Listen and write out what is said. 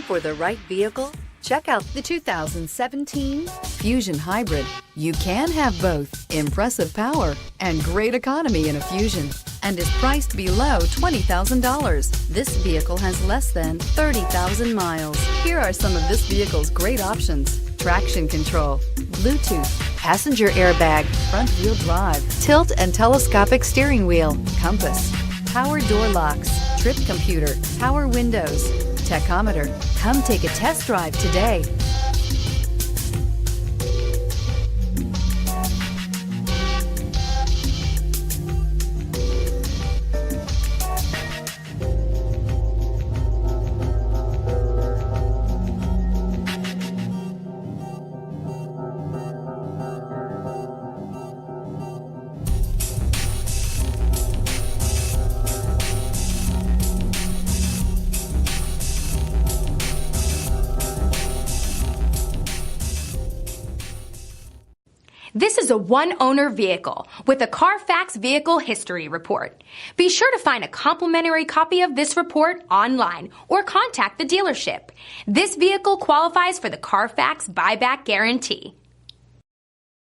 For the right vehicle, check out the 2017 Fusion Hybrid. You can have both impressive power and great economy in a Fusion, and is priced below $20,000. This vehicle has less than 30,000 miles. Here are some of this vehicle's great options: traction control, Bluetooth, passenger airbag, front wheel drive, tilt and telescopic steering wheel, compass, power door locks, trip computer, power windows, tachometer. Come take a test drive today. This is a one-owner vehicle with a Carfax Vehicle History Report. Be sure to find a complimentary copy of this report online or contact the dealership. This vehicle qualifies for the Carfax Buyback Guarantee.